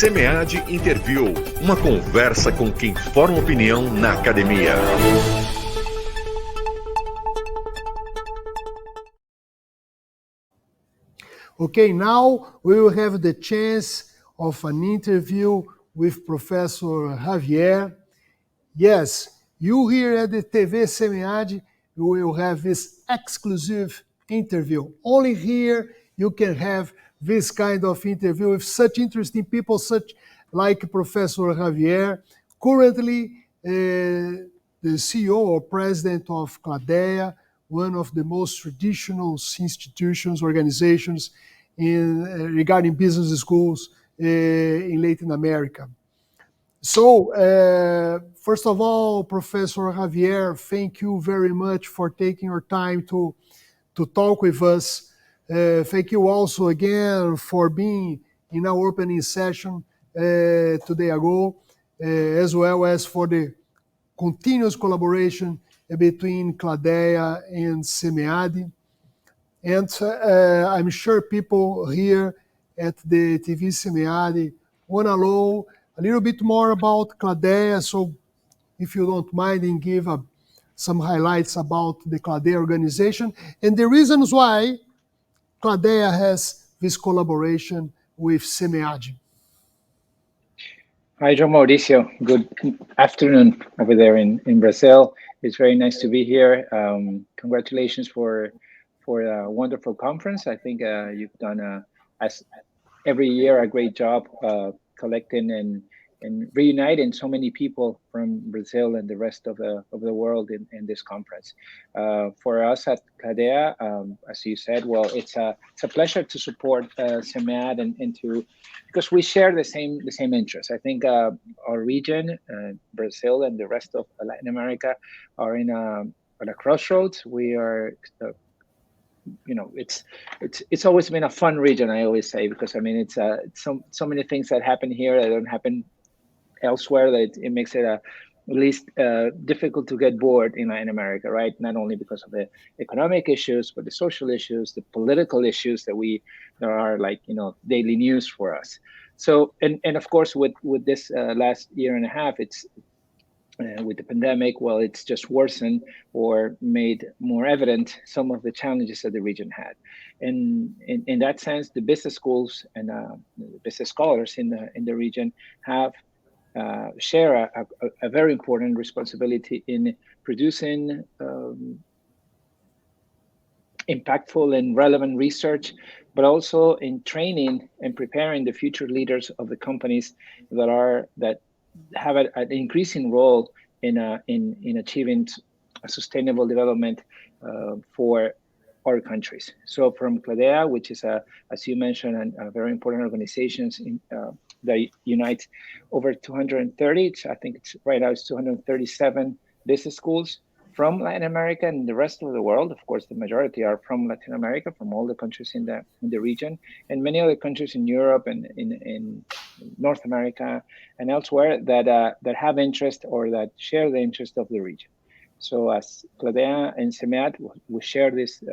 SemeAD Interview, uma conversa com quem forma opinião na academia. Okay, now we will have the chance of an interview with Professor Xavier. Yes, you here at the TV SemeAD, you will have this exclusive interview. Only here you can have this kind of interview with such interesting people, such like Professor Xavier, currently the CEO or president of CLADEA, one of the most traditional institutions, organizations regarding business schools in Latin America. So, first of all, Professor Xavier, thank you very much for taking your time to talk with us. Thank you also again for being in our opening session today ago, as well as for the continuous collaboration between CLADEA and SemeAD. And I'm sure people here at the TV SemeAD want to know a little bit more about CLADEA. So if you don't mind, and give some highlights about the CLADEA organization and the reasons why CLADEA has this collaboration with SemeAD. Hi, João Mauricio. Good afternoon over there in Brazil. It's very nice to be here. Congratulations for a wonderful conference. I think you've done, as every year, a great job collecting and reuniting so many people from Brazil and the rest of the world in this conference. For us at CLADEA, as you said, well, it's a pleasure to support SemeAD and to, because we share the same interests. I think our region, Brazil and the rest of Latin America, are at a crossroads. We are. It's always been a fun region, I always say, because I mean it's so many things that happen here that don't happen elsewhere, that it makes it at least difficult to get bored in Latin America, right? Not only because of the economic issues, but the social issues, the political issues that are like daily news for us. So and of course with this last year and a half, it's with the pandemic, well, it's just worsened or made more evident some of the challenges that the region had. And in that sense, the business schools and business scholars in the region have share a very important responsibility in producing impactful and relevant research, but also in training and preparing the future leaders of the companies that have an increasing role in achieving a sustainable development for our countries. So from CLADEA, which is as you mentioned, a very important organizations that unite over 230. I think it's right now it's 237 business schools from Latin America and the rest of the world. Of course, the majority are from Latin America, from all the countries in the region, and many other countries in Europe and in North America and elsewhere that have interest or that share the interest of the region. So as CLADEA and SemeAD, we share this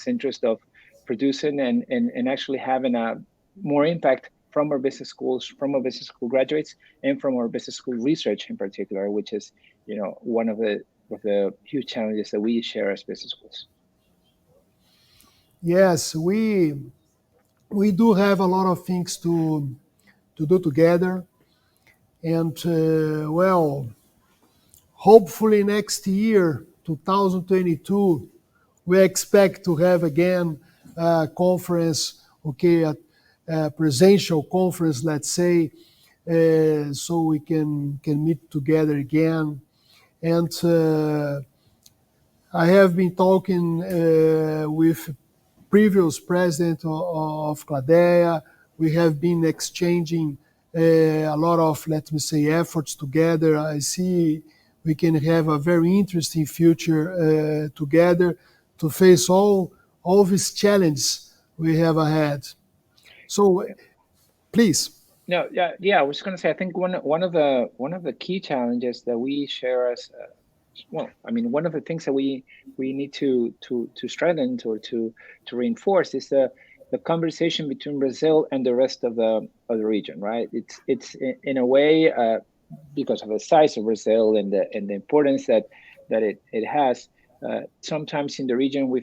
interest of producing and actually having a more impact from our business schools, from our business school graduates, and from our business school research in particular, which is one of the huge challenges that we share as business schools. Yes, we do have a lot of things to do together, and well, hopefully next year, 2022, we expect to have again a conference, a presential conference, let's say, so we can meet together again. And I have been talking with previous president of CLADEA. We have been exchanging a lot of, let me say, efforts together. I see we can have a very interesting future together to face all these challenges we have ahead. So, please. No, yeah. I was going to say, I think one of the key challenges that we share as one of the things that we need to strengthen or to reinforce is the the conversation between Brazil and the rest of the region, right? It's in a way, because of the size of Brazil and the importance that it has. Sometimes in the region,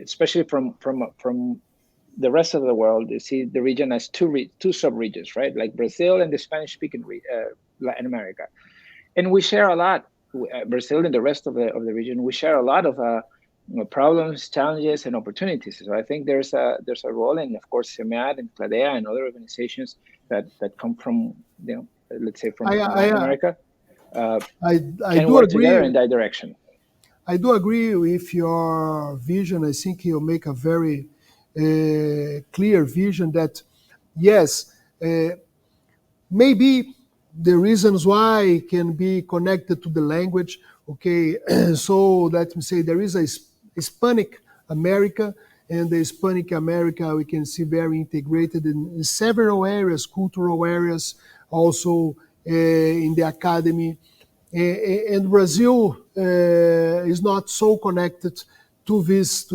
especially from the rest of the world, you see the region as two sub-regions, right? Like Brazil and the Spanish-speaking Latin America, and we share a lot. Brazil and the rest of the region, we share a lot of problems, challenges, and opportunities. So I think there's a role, and of course, SemeAD and CLADEA and other organizations that come from, let's say from Latin America, can work together in that direction. I do agree with your vision. I think you make a very clear vision that, yes, maybe the reasons why can be connected to the language. Okay, so let me say there is a Hispanic America, and the Hispanic America we can see very integrated in several areas, cultural areas, also in the academy. And Brazil is not so connected to this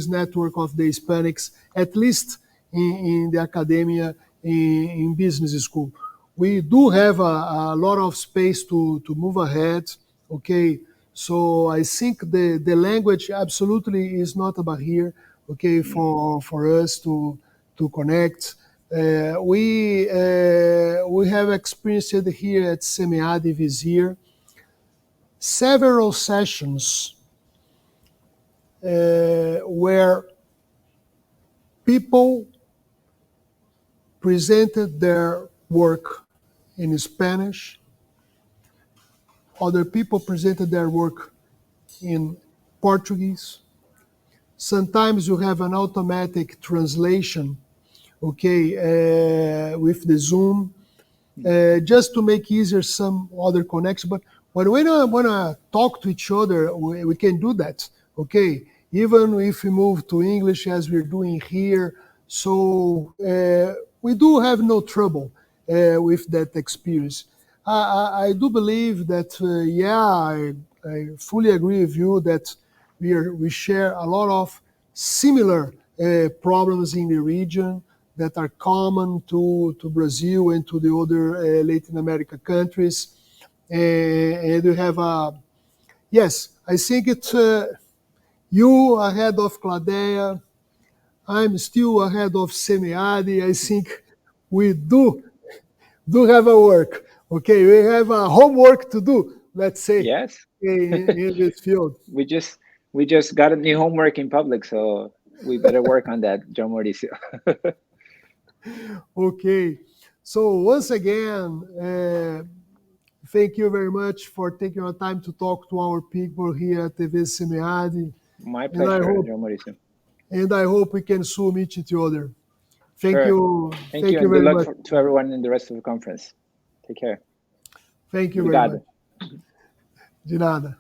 network of the Hispanics, at least in the academia, in business school. We do have a lot of space to move ahead. Okay, so I think the language absolutely is not a barrier. Okay, for us to connect. We have experienced it here at SemeAD this year. Several sessions where people presented their work in Spanish, other people presented their work in Portuguese. Sometimes you have an automatic translation, okay, with the Zoom, just to make easier some other connection. But when we want to talk to each other, we can do that, okay? Even if we move to English as we're doing here. So we do have no trouble with that experience. I do believe that, I fully agree with you that we share a lot of similar problems in the region that are common to Brazil and to the other Latin American countries. And we have yes, I think it's you ahead of CLADEA. I'm still ahead of SemeAD. I think we do have a work. Okay, we have a homework to do, let's say. Yes. in this field. We just got a new homework in public, so we better work on that, John Mauricio. Okay, so once again, thank you very much for taking your time to talk to our people here at TV SemeAD. My pleasure, John Mauricio. And I hope we can soon meet each other. Thank Sure. you. Thank you, and very good much. luck to everyone in the rest of the conference. Take care. Thank you very much. De nada.